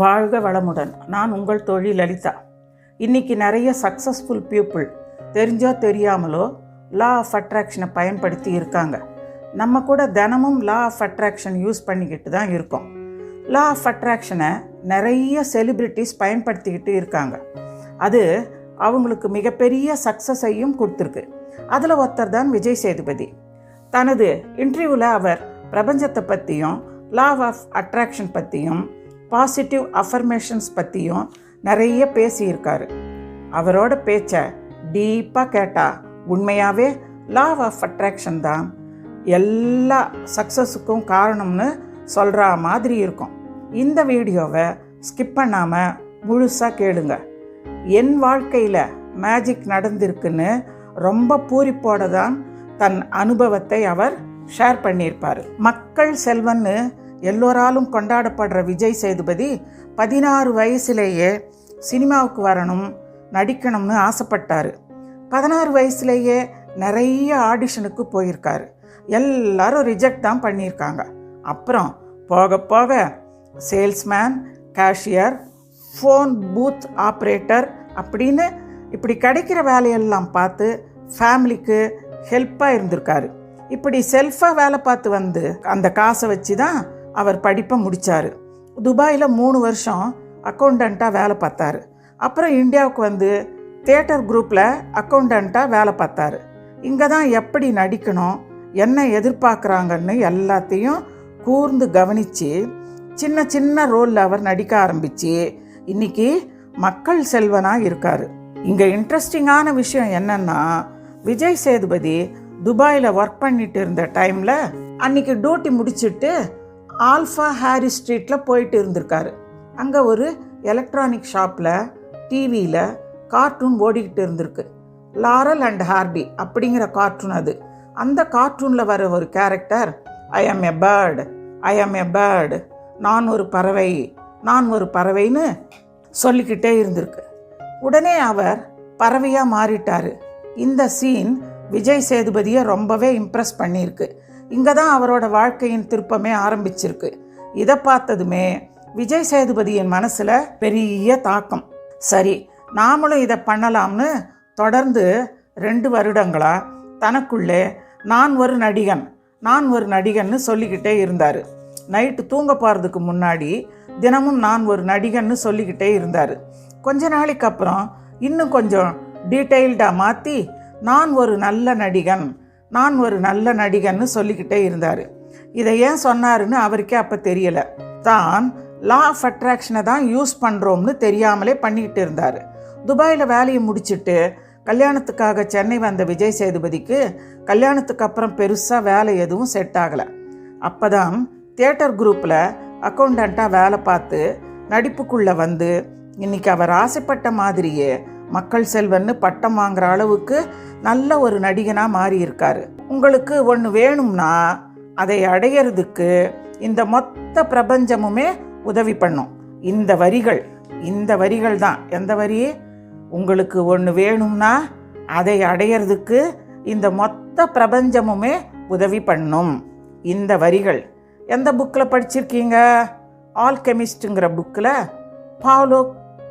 வாழ்க வளமுடன். நான் உங்கள் தோழி லலிதா. இன்றைக்கி நிறைய சக்ஸஸ்ஃபுல் பீப்புள் தெரிஞ்சோ தெரியாமலோ லா ஆஃப் அட்ராக்ஷனை பயன்படுத்தி இருக்காங்க. நம்ம கூட தினமும் லா ஆஃப் அட்ராக்ஷன் யூஸ் பண்ணிக்கிட்டு தான் இருக்கோம். லா ஆஃப் அட்ராக்ஷனை நிறைய செலிப்ரிட்டிஸ் பயன்படுத்திக்கிட்டு இருக்காங்க. அது அவங்களுக்கு மிகப்பெரிய சக்ஸஸையும் கொடுத்துருக்கு. அதில் ஒருத்தர் தான் விஜய் சேதுபதி. தனது இன்டர்வியூவில் அவர் பிரபஞ்சத்தை பற்றியும் லா ஆஃப் அட்ராக்ஷன் பற்றியும் பாசிட்டிவ் அஃபர்மேஷன்ஸ் பற்றியும் நிறைய பேசியிருக்காரு. அவரோட பேச்சை டீப்பாக கேட்டால் உண்மையாகவே லா ஆஃப் அட்ராக்ஷன் தான் எல்லா சக்ஸஸுக்கும் காரணம்னு சொல்கிற மாதிரி இருக்கும். இந்த வீடியோவை ஸ்கிப் பண்ணாமல் முழுசாக கேளுங்க. என் வாழ்க்கையில் மேஜிக் நடந்திருக்குன்னு ரொம்ப பூரிப்போட தான் தன் அனுபவத்தை அவர் ஷேர் பண்ணியிருப்பார். மக்கள் செல்வன்னு எல்லோராலும் கொண்டாடப்படுற விஜய் சேதுபதி 16 வயசுலேயே சினிமாவுக்கு வரணும், நடிக்கணும்னு ஆசைப்பட்டார். 16 வயசுலேயே நிறைய ஆடிஷனுக்கு போயிருக்காரு. எல்லாரும் ரிஜெக்ட் தான் பண்ணியிருக்காங்க. அப்புறம் போக போக salesman, cashier, phone booth operator அப்படின்னு இப்படி கிடைக்கிற வேலையெல்லாம் பார்த்து ஃபேமிலிக்கு ஹெல்ப்பாக இருந்திருக்காரு. இப்படி செல்ஃபாக வேலை பார்த்து வந்து அந்த காசை வச்சு தான் அவர் படிப்பை முடித்தார். துபாயில் 3 வருஷம் அக்கௌண்டண்ட்டாக வேலை பார்த்தாரு. அப்புறம் இந்தியாவுக்கு வந்து தியேட்டர் குரூப்பில் அக்கௌண்டண்ட்டாக வேலை பார்த்தாரு. இங்கே தான் எப்படி நடிக்கணும், என்ன எதிர்பார்க்குறாங்கன்னு எல்லாத்தையும் கூர்ந்து கவனித்து சின்ன சின்ன ரோலில் அவர் நடிக்க ஆரம்பித்து இன்றைக்கி மக்கள் செல்வனாக இருக்கார். இங்கே இன்ட்ரெஸ்டிங்கான விஷயம் என்னென்னா, விஜய் சேதுபதி துபாயில் ஒர்க் பண்ணிட்டு இருந்த டைமில் அன்றைக்கி டியூட்டி முடிச்சுட்டு ஆல்ஃபா ஹாரி ஸ்ட்ரீட்டில் போயிட்டு இருந்திருக்காரு. அங்கே ஒரு எலக்ட்ரானிக் ஷாப்பில் டிவியில் கார்ட்டூன் ஓடிக்கிட்டு இருந்திருக்கு. லாரல் அண்ட் ஹார்டி அப்படிங்கிற கார்ட்டூன் அது. அந்த கார்ட்டூனில் வர ஒரு கேரக்டர் ஐ ஆம் எ பேர்டு, ஐ ஆம் எ பேர்டு, நான் ஒரு பறவை, நான் ஒரு பறவைன்னு சொல்லிக்கிட்டே இருந்திருக்கு. உடனே அவர் பறவையாக மாறிட்டார். இந்த சீன் விஜய் சேதுபதியை ரொம்பவே இம்ப்ரெஸ் பண்ணியிருக்கு. இங்கே தான் அவரோட வாழ்க்கையின் திருப்பமே ஆரம்பிச்சிருக்கு. இதை பார்த்ததுமே விஜய் சேதுபதியின் மனசில் பெரிய தாக்கம். சரி, நாமளும் இதை பண்ணலாம்னு தொடர்ந்து 2 வருடங்களாக தனக்குள்ளே நான் ஒரு நடிகன், நான் ஒரு நடிகன்னு சொல்லிக்கிட்டே இருந்தார். நைட்டு தூங்க போகிறதுக்கு முன்னாடி தினமும் நான் ஒரு நடிகன்னு சொல்லிக்கிட்டே இருந்தார். கொஞ்ச நாளைக்கு அப்புறம் இன்னும் கொஞ்சம் டீட்டெயில்டாக மாற்றி நான் ஒரு நல்ல நடிகன், நான் ஒரு நல்ல நடிகன்னு சொல்லிக்கிட்டே இருந்தார். இதை ஏன் சொன்னாருன்னு அவருக்கே அப்போ தெரியலை. தான் லா ஆஃப் அட்ராக்ஷனை தான் யூஸ் பண்ணுறோம்னு தெரியாமலே பண்ணிக்கிட்டு இருந்தார். துபாயில் வேலையை முடிச்சுட்டு கல்யாணத்துக்காக சென்னை வந்த விஜய் சேதுபதிக்கு கல்யாணத்துக்கு அப்புறம் பெருசாக வேலை எதுவும் செட் ஆகலை. அப்போ தான் தியேட்டர் குரூப்பில் அக்கௌண்டண்ட்டாக வேலை பார்த்து நடிப்புக்குள்ளே வந்து இன்றைக்கி அவர் ஆசைப்பட்ட மாதிரியே மக்கள் செல்வன்னு பட்டம் வாங்குற அளவுக்கு நல்ல ஒரு நடிகனாக மாறி இருக்காரு. உங்களுக்கு ஒன்று வேணும்னா அதை அடையிறதுக்கு இந்த மொத்த பிரபஞ்சமுமே உதவி பண்ணும். இந்த வரிகள் தான். எந்த வரி? உங்களுக்கு ஒன்று வேணும்னா அதை அடையிறதுக்கு இந்த மொத்த பிரபஞ்சமுமே உதவி பண்ணும். இந்த வரிகள் எந்த புக்கில் படிச்சிருக்கீங்க? ஆல்கெமிஸ்ட்டுங்கிற புக்கில் பாவ்லோ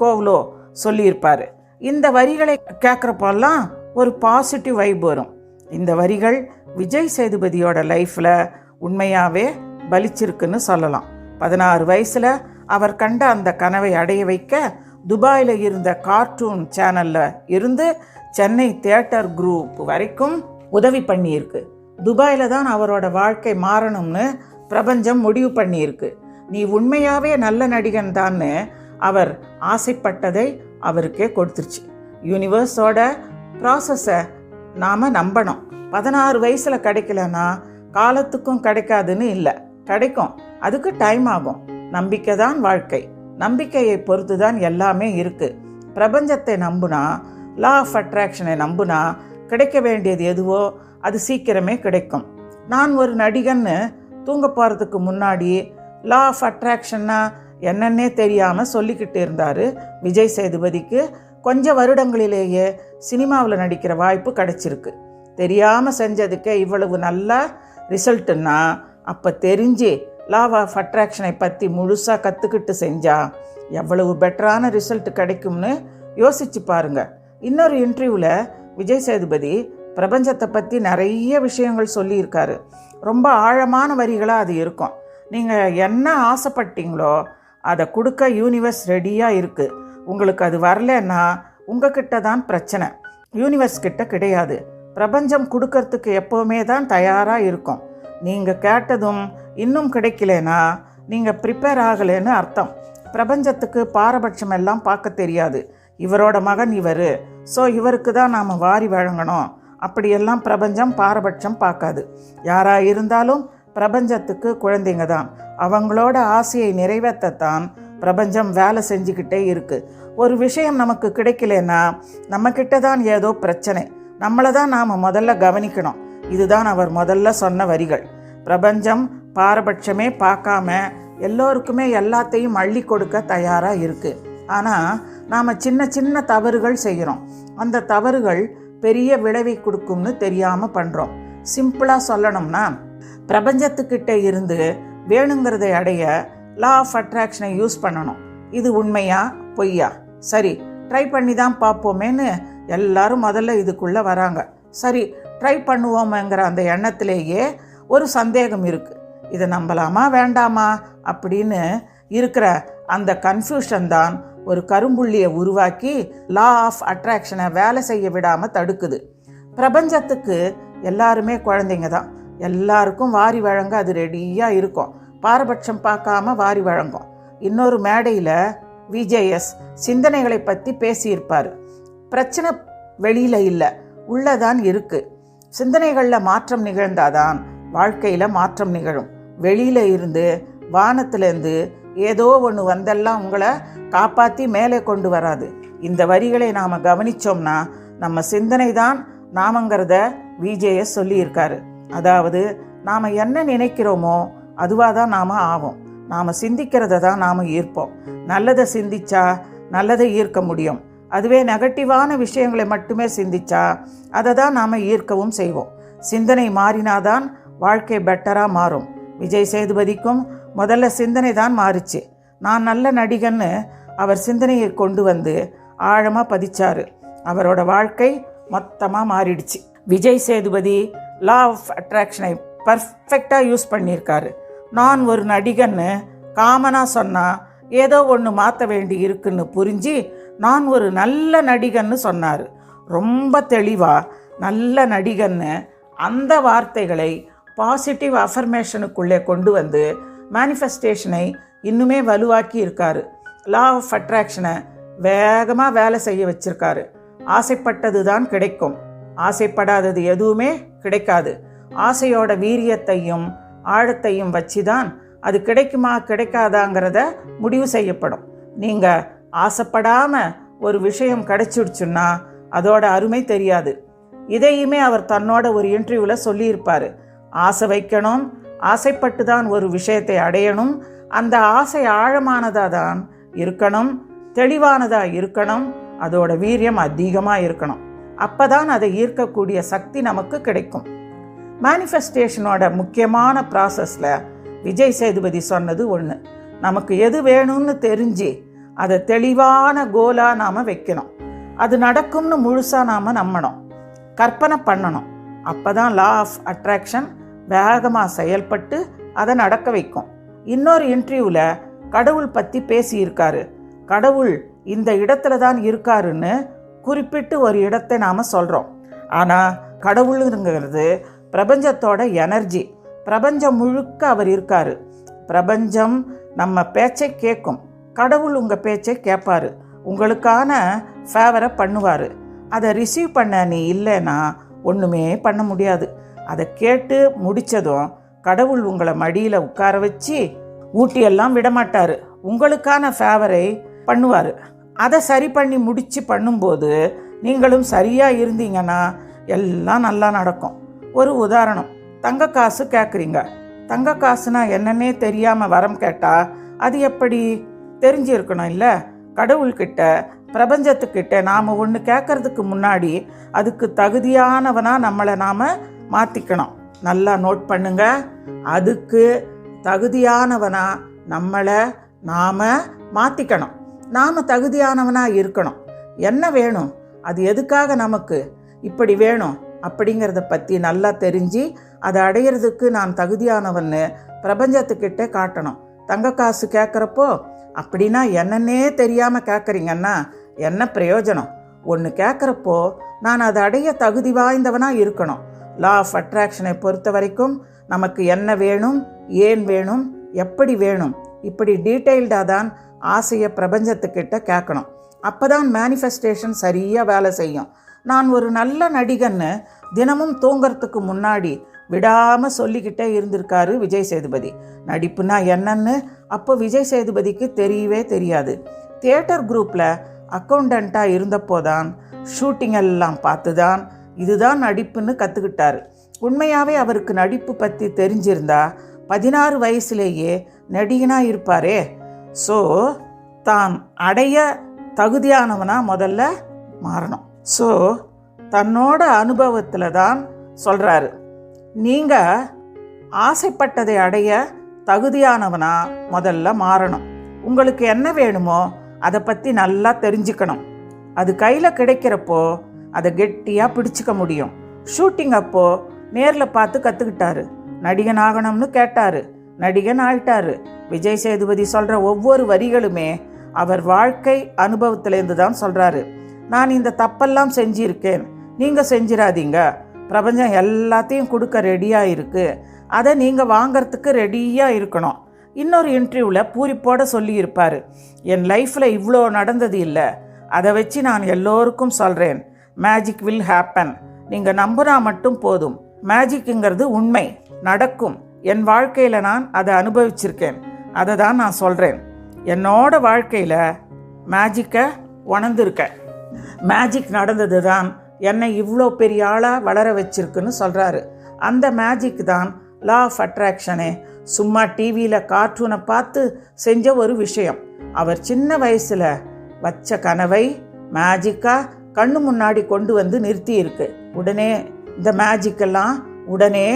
கோவ்லோ சொல்லியிருப்பார். இந்த வரிகளை கேட்குறப்பெல்லாம் ஒரு பாசிட்டிவ் வைப் வரும். இந்த வரிகள் விஜய் சேதுபதியோட லைஃப்பில் உண்மையாகவே பலிச்சிருக்குன்னு சொல்லலாம். 16 வயசில் அவர் கண்ட அந்த கனவை அடைய வைக்க துபாயில் இருந்த கார்ட்டூன் சேனலில் இருந்து சென்னை தியேட்டர் குரூப் வரைக்கும் உதவி பண்ணியிருக்கு. துபாயில் தான் அவரோட வாழ்க்கை மாறணும்னு பிரபஞ்சம் முடிவு பண்ணியிருக்கு. நீ உண்மையாகவே நல்ல நடிகன் தான்னு அவர் ஆசைப்பட்டதை அவருக்கே கொடுத்துருச்சு. யூனிவர்ஸோட ப்ராசஸை நாம் நம்பணும். 16 வயசில் கிடைக்கலன்னா காலத்துக்கும் கிடைக்காதுன்னு இல்லை, கிடைக்கும். அதுக்கு டைம் ஆகும். நம்பிக்கை தான் வாழ்க்கை. நம்பிக்கையை பொறுத்து தான் எல்லாமே இருக்குது. பிரபஞ்சத்தை நம்புனா, லா ஆஃப் அட்ராக்ஷனை நம்புனா கிடைக்க வேண்டியது எதுவோ அது சீக்கிரமே கிடைக்கும். நான் ஒரு நடிகன்னு தூங்க போகிறதுக்கு முன்னாடி லா ஆஃப் அட்ராக்ஷன்னா என்னன்னே தெரியாமல் சொல்லிக்கிட்டு இருந்தார் விஜய் சேதுபதிக்கு. கொஞ்சம் வருடங்களிலேயே சினிமாவில் நடிக்கிற வாய்ப்பு கிடச்சிருக்கு. தெரியாமல் செஞ்சதுக்கே இவ்வளவு நல்ல ரிசல்ட்டுன்னா அப்போ தெரிஞ்சு லா ஆஃப் அட்ராக்ஷனை பற்றி முழுசாக கற்றுக்கிட்டு செஞ்சால் எவ்வளவு பெட்டரான ரிசல்ட் கிடைக்கும்னு யோசிச்சு பாருங்க. இன்னொரு இன்டர்வியூவில் விஜய் சேதுபதி பிரபஞ்சத்தை பற்றி நிறைய விஷயங்கள் சொல்லியிருக்காரு. ரொம்ப ஆழமான வரிகளாக அது இருக்கும். நீங்கள் என்ன ஆசைப்பட்டீங்களோ அதை கொடுக்க யூனிவர்ஸ் ரெடியாக இருக்குது. உங்களுக்கு அது வரலன்னா உங்ககிட்ட தான் பிரச்சனை, யூனிவர்ஸ் கிட்ட கிடையாது. பிரபஞ்சம் கொடுக்கறதுக்கு எப்போவுமே தான் தயாராக இருக்கும். நீங்கள் கேட்டதும் இன்னும் கிடைக்கலனா நீங்கள் ப்ரிப்பேர் ஆகலைன்னு அர்த்தம். பிரபஞ்சத்துக்கு பாரபட்சம் எல்லாம் பார்க்க தெரியாது. இவரோட மகன் இவர், ஸோ இவருக்கு தான் நாம் வாரி வழங்கணும் அப்படியெல்லாம் பிரபஞ்சம் பாரபட்சம் பார்க்காது. யாராக இருந்தாலும் பிரபஞ்சத்துக்கு குழந்தைங்க தான். அவங்களோட ஆசையை நிறைவேற்றத்தான் பிரபஞ்சம் வேலை செஞ்சுக்கிட்டே இருக்குது. ஒரு விஷயம் நமக்கு கிடைக்கலன்னா நம்மக்கிட்ட தான் ஏதோ பிரச்சனை, நம்மளை தான் நாம் முதல்ல கவனிக்கணும். இதுதான் அவர் முதல்ல சொன்ன வரிகள். பிரபஞ்சம் பாரபட்சமே பார்க்காம எல்லோருக்குமே எல்லாத்தையும் அள்ளி கொடுக்க தயாராக இருக்குது. ஆனால் நாம் சின்ன சின்ன தவறுகள் செய்கிறோம். அந்த தவறுகள் பெரிய விளைவை கொடுக்கும்னு தெரியாமல் பண்ணுறோம். சிம்பிளாக சொல்லணும்னா, பிரபஞ்சத்துக்கிட்ட இருந்து வேணுங்கிறதை அடைய லா ஆஃப் அட்ராக்ஷனை யூஸ் பண்ணணும். இது உண்மையா பொய்யா? சரி, ட்ரை பண்ணி தான் பார்ப்போமேன்னு எல்லாரும் முதல்ல இதுக்குள்ளே வராங்க. சரி, ட்ரை பண்ணுவோமேங்கிற அந்த எண்ணத்திலேயே ஒரு சந்தேகம் இருக்குது. இதை நம்பலாமா வேண்டாமா அப்படின்னு இருக்கிற அந்த கன்ஃபியூஷன் தான் ஒரு கரும்புள்ளியை உருவாக்கி லா ஆஃப் அட்ராக்ஷனை வேலை செய்ய விடாமல் தடுக்குது. பிரபஞ்சத்துக்கு எல்லாருமே குழந்தைங்க தான். எல்லாருக்கும் வாரி வழங்க அது ரெடியாக இருக்கும். பாரபட்சம் பார்க்காம வாரி வழங்கும். இன்னொரு மேடையில் விஜேஎஸ் சிந்தனைகளை பற்றி பேசியிருப்பார். பிரச்சனை வெளியில் இல்லை, உள்ளதான் இருக்குது. சிந்தனைகளில் மாற்றம் நிகழ்ந்தாதான் வாழ்க்கையில் மாற்றம் நிகழும். வெளியில் இருந்து வானத்திலேருந்து ஏதோ ஒன்று வந்தெல்லாம் உங்களை காப்பாற்றி மேலே கொண்டு வராது. இந்த வரிகளை நாம் கவனித்தோம்னா நம்ம சிந்தனை தான் நாமங்கிறத விஜேஎஸ் சொல்லியிருக்காரு. அதாவது நாம் என்ன நினைக்கிறோமோ அதுவாக தான் நாம் ஆவோம். நாம் சிந்திக்கிறத தான் நாம் ஈர்ப்போம். நல்லதை சிந்திச்சா நல்லதை ஈர்க்க முடியும். அதுவே நெகட்டிவான விஷயங்களை மட்டுமே சிந்திச்சா அதை தான் நாம் ஈர்க்கவும் செய்வோம். சிந்தனை மாறினாதான் வாழ்க்கை பெட்டராக மாறும். விஜய் சேதுபதிக்கும் முதல்ல சிந்தனை தான் மாறிச்சு. நான் நல்ல நடிகன்னு அவர் சிந்தனையை கொண்டு வந்து ஆழமாக பதிச்சார். அவரோட வாழ்க்கை மொத்தமாக மாறிடுச்சு. விஜய் சேதுபதி லா ஆஃப் அட்ராக்ஷனை பர்ஃபெக்டாக யூஸ் பண்ணியிருக்காரு. நான் ஒரு நடிகன்னு காமனாக சொன்னால் ஏதோ ஒன்று மாற்ற வேண்டி இருக்குன்னு புரிஞ்சு நான் ஒரு நல்ல நடிகன்னு சொன்னார். ரொம்ப தெளிவாக நல்ல நடிகன்னு அந்த வார்த்தைகளை பாசிட்டிவ் அஃபர்மேஷனுக்குள்ளே கொண்டு வந்து மேனிஃபெஸ்டேஷனை இன்னுமே வலுவாக்கி இருக்காரு. லா ஆஃப் அட்ராக்ஷனை வேகமாக வேலை செய்ய வச்சிருக்காரு. ஆசைப்பட்டது தான் கிடைக்கும், ஆசைப்படாதது எதுவுமே கிடைக்காது. ஆசையோட வீரியத்தையும் ஆழத்தையும் வச்சு தான் அது கிடைக்குமா கிடைக்காதாங்கிறத முடிவு செய்யப்படும். நீங்கள் ஆசைப்படாமல் ஒரு விஷயம் கிடைச்சிடுச்சுன்னா அதோட அருமை தெரியாது. இதையுமே அவர் தன்னோட ஒரு இன்டர்வியூவில் சொல்லியிருப்பார். ஆசை வைக்கணும், ஆசைப்பட்டு தான் ஒரு விஷயத்தை அடையணும். அந்த ஆசை ஆழமானதாக தான் இருக்கணும், தெளிவானதாக இருக்கணும், அதோட வீரியம் அதிகமாக இருக்கணும். அப்போ தான் அதை ஈர்க்கக்கூடிய சக்தி நமக்கு கிடைக்கும். மேனிஃபெஸ்டேஷனோட முக்கியமான ப்ராசஸில் விஜய் சேதுபதி சொன்னது ஒன்று. நமக்கு எது வேணும்னு தெரிஞ்சு அதை தெளிவான கோலாக நாம் வைக்கணும். அது நடக்கும்னு முழுசாக நாம் நம்பணும், கற்பனை பண்ணணும். அப்போ தான் லா ஆஃப் அட்ராக்ஷன் வேகமாக செயல்பட்டு அதை நடக்க வைக்கும். இன்னொரு இன்டர்வியூவில் கடவுள் பற்றி பேசியிருக்காரு. கடவுள் இந்த இடத்துல தான் இருக்காருன்னு குறிப்பிட்டு ஒரு இடத்தை நாம் சொல்கிறோம். ஆனால் கடவுளுங்கிறது பிரபஞ்சத்தோட எனர்ஜி. பிரபஞ்சம் முழுக்க அவர் இருக்கார். பிரபஞ்சம் நம்ம பேச்சை கேட்கும். கடவுள் உங்கள் பேச்சை கேட்பார், உங்களுக்கான ஃபேவரை பண்ணுவார். அதை ரிசீவ் பண்ண நீ இல்லைன்னா ஒன்றுமே பண்ண முடியாது. அதை கேட்டு முடித்ததும் கடவுள் உங்களை மடியில் உட்கார வச்சு ஊட்டியெல்லாம் விடமாட்டார், உங்களுக்கான ஃபேவரை பண்ணுவார். அதை சரி பண்ணி முடித்து பண்ணும்போது நீங்களும் சரியாக இருந்தீங்கன்னா எல்லாம் நல்லா நடக்கும். ஒரு உதாரணம், தங்க காசு கேட்குறீங்க. தங்க காசுனா என்னன்னே தெரியாமல் வரம் கேட்டால் அது எப்படி தெரிஞ்சிருக்கணும் இல்லை? கடவுள்கிட்ட பிரபஞ்சத்துக்கிட்ட நாம் ஒன்று கேட்கறதுக்கு முன்னாடி அதுக்கு தகுதியானவனாக நம்மளை நாம் மாற்றிக்கணும். நல்லா நோட் பண்ணுங்க. அதுக்கு தகுதியானவனா நம்மளை நாம் மாற்றிக்கணும். நாம் தகுதியானவனாக இருக்கணும். என்ன வேணும், அது எதுக்காக நமக்கு இப்படி வேணும் அப்படிங்கிறத பற்றி நல்லா தெரிஞ்சு அதை அடையிறதுக்கு நான் தகுதியானவன்னு பிரபஞ்சத்துக்கிட்ட காட்டணும். தங்க காசு கேட்குறப்போ அப்படின்னா என்னன்னே தெரியாமல் கேட்குறீங்கன்னா என்ன பிரயோஜனம்? ஒன்று கேட்குறப்போ நான் அதை அடைய தகுதி வாய்ந்தவனாக இருக்கணும். லா ஆஃப் அட்ராக்ஷனை பொறுத்த வரைக்கும் நமக்கு என்ன வேணும், ஏன் வேணும், எப்படி வேணும், இப்படி டீட்டெயில்டாக தான் ஆசையை பிரபஞ்சத்துக்கிட்ட கேட்கணும். அப்போ தான் மேனிஃபெஸ்டேஷன் சரியாக வேலை செய்யும். நான் ஒரு நல்ல நடிகன்னு தினமும் தூங்கிறதுக்கு முன்னாடி விடாமல் சொல்லிக்கிட்டே இருந்திருக்காரு விஜய் சேதுபதி. நடிப்புனா என்னன்னு அப்போ விஜய் சேதுபதிக்கு தெரியவே தெரியாது. தியேட்டர் குரூப்பில் அக்கௌண்டண்ட்டாக இருந்தப்போதான் ஷூட்டிங் எல்லாம் பார்த்து தான் இதுதான் நடிப்புன்னு கற்றுக்கிட்டாரு. உண்மையாகவே அவருக்கு நடிப்பு பற்றி தெரிஞ்சிருந்தா 16 வயசுலேயே நடிகனாக இருப்பாரே. ஸோ தான் அடைய தகுதியானவனாக முதல்ல மாறணும். ஸோ தன்னோட அனுபவத்தில் தான் சொல்கிறாரு, நீங்கள் ஆசைப்பட்டதை அடைய தகுதியானவனா முதல்ல மாறணும். உங்களுக்கு என்ன வேணுமோ அதை பற்றி நல்லா தெரிஞ்சுக்கணும். அது கையில் கிடைக்கிறப்போ அதை கெட்டியாக பிடிச்சிக்க முடியும். ஷூட்டிங் அப்போ நேரில் பார்த்து கற்றுக்கிட்டாரு. நடிகன் ஆகணும்னு கேட்டார், நடிகன் ஆயிட்டாரு. விஜய் சேதுபதி சொல்கிற ஒவ்வொரு வரிகளுமே அவர் வாழ்க்கை அனுபவத்திலேருந்து தான் சொல்கிறாரு. நான் இந்த தப்பெல்லாம் செஞ்சிருக்கேன், நீங்கள் செஞ்சிடாதீங்க. பிரபஞ்சம் எல்லாத்தையும் கொடுக்க ரெடியாக இருக்குது, அதை நீங்கள் வாங்கிறதுக்கு ரெடியாக இருக்கணும். இன்னொரு இன்டர்வியூவில் பூரிப்போட சொல்லியிருப்பார், என் லைஃப்பில் இவ்வளோ நடந்தது இல்லை, அதை வச்சு நான் எல்லோருக்கும் சொல்கிறேன், மேஜிக் வில் ஹேப்பன். நீங்கள் நம்பினா மட்டும் போதும். மேஜிக்குங்கிறது உண்மை, நடக்கும். என் வாழ்க்கையில் நான் அதை அனுபவிச்சிருக்கேன், அதை தான் நான் சொல்கிறேன். என்னோட வாழ்க்கையில் மேஜிக்கை உணர்ந்திருக்கேன். மேஜிக் நடந்தது தான் என்னை இவ்வளோ பெரிய ஆளாக வளர வச்சிருக்குன்னு சொல்கிறாரு. அந்த மேஜிக் தான் லா ஆஃப் அட்ராக்ஷனே. சும்மா டிவியில் கார்ட்டூனை பார்த்து செஞ்ச ஒரு விஷயம். அவர் சின்ன வயசில் வச்ச கனவை மேஜிக்காக கண்ணு முன்னாடி கொண்டு வந்து நிறுத்தி இருக்கு. உடனே இந்த மேஜிக்கெல்லாம் உடனே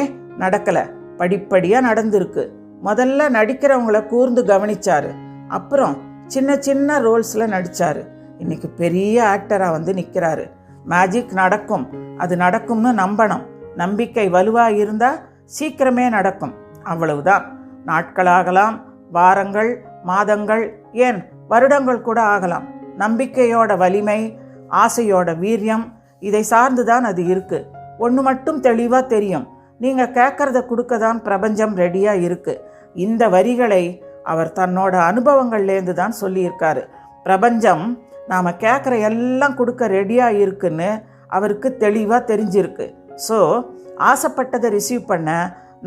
நடக்கலை, படிப்படியாக நடந்திருக்கு. முதல்ல நடிக்கிறவங்கள கூர்ந்து கவனிச்சாரு, அப்புறம் சின்ன சின்ன ரோல்ஸில் நடித்தார். இன்னைக்கு பெரிய ஆக்டராக வந்து நிற்கிறாரு. மேஜிக் நடக்கும், அது நடக்கும்னு நம்பணும். நம்பிக்கை வலுவாக இருந்தால் சீக்கிரமே நடக்கும். அவ்வளவுதான். நாட்களாகலாம், வாரங்கள், மாதங்கள், ஏன் வருடங்கள் கூட ஆகலாம். நம்பிக்கையோட வலிமை, ஆசையோட வீரியம், இதை சார்ந்து தான் அது இருக்கு. ஒன்று மட்டும் தெளிவாக தெரியும், நீங்கள் கேட்கறத கொடுக்க தான் பிரபஞ்சம் ரெடியாக இருக்கு. இந்த வரிகளை அவர் தன்னோட அனுபவங்கள்லேருந்து தான் சொல்லியிருக்காரு. பிரபஞ்சம் நாம் கேட்குற எல்லாம் கொடுக்க ரெடியாக இருக்குன்னு அவருக்கு தெளிவாக தெரிஞ்சிருக்கு. ஸோ ஆசைப்பட்டதை ரிசீவ் பண்ண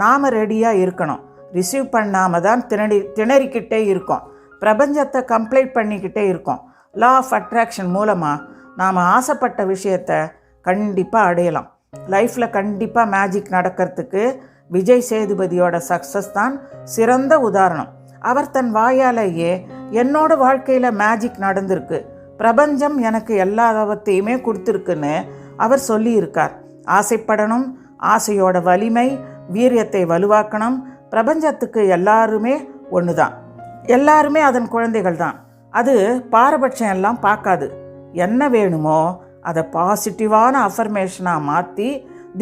நாம் ரெடியாக இருக்கணும். ரிசீவ் பண்ணாமல் தான் திணறிக்கிட்டே இருக்கோம். பிரபஞ்சத்தை கம்ப்ளைண்ட் பண்ணிக்கிட்டே இருக்கோம். லா ஆஃப் அட்ராக்ஷன் மூலமாக நாம் ஆசைப்பட்ட விஷயத்தை கண்டிப்பாக அடையலாம். லைஃப்பில் கண்டிப்பாக மேஜிக் நடக்கிறதுக்கு விஜய் சேதுபதியோட சக்ஸஸ் தான் சிறந்த உதாரணம். அவர் தன் வாயாலேயே என்னோட வாழ்க்கையில் மேஜிக் நடந்திருக்கு, பிரபஞ்சம் எனக்கு எல்லாத்தையுமே கொடுத்துருக்குன்னு அவர் சொல்லியிருக்கார். ஆசைப்படணும், ஆசையோட வலிமை, வீரியத்தை வலுவாக்கணும். பிரபஞ்சத்துக்கு எல்லாருமே ஒன்று தான், எல்லாருமே அதன் குழந்தைகள் தான். அது பாரபட்சம் எல்லாம் பார்க்காது. என்ன வேணுமோ அதை பாசிட்டிவான அஃபர்மேஷனாக மாற்றி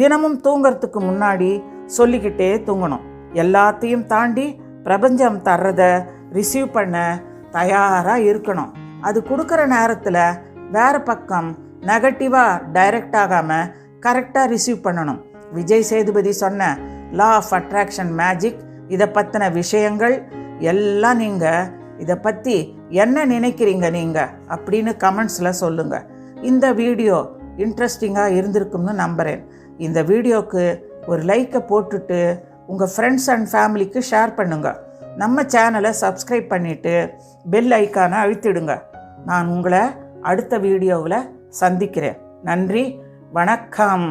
தினமும் தூங்கிறதுக்கு முன்னாடி சொல்லிக்கிட்டே தூங்கணும். எல்லாத்தையும் தாண்டி பிரபஞ்சம் தர்றதை ரிசீவ் பண்ண தயாராக இருக்கணும். அது கொடுக்குற நேரத்தில் வேறு பக்கம் நெகட்டிவாக டைரக்ட் ஆகாமல் கரெக்டாக ரிசீவ் பண்ணணும். விஜய் சேதுபதி சொன்ன லா ஆஃப் அட்ராக்ஷன் மேஜிக், இதை பற்றின விஷயங்கள் எல்லாம் நீங்கள் இதை பற்றி என்ன நினைக்கிறீங்க நீங்கள் அப்படின்னு கமெண்ட்ஸில் சொல்லுங்கள். இந்த வீடியோ இன்ட்ரெஸ்டிங்காக இருந்திருக்கும்னு நம்புகிறேன். இந்த வீடியோவுக்கு ஒரு லைக்கை போட்டுட்டு உங்கள் ஃப்ரெண்ட்ஸ் அண்ட் ஃபேமிலிக்கு ஷேர் பண்ணுங்கள். நம்ம சேனலை சப்ஸ்கிரைப் பண்ணிவிட்டு பெல் ஐக்கானை அழுத்திடுங்க. நான் உங்களை அடுத்த வீடியோவில் சந்திக்கிறேன். நன்றி, வணக்கம்.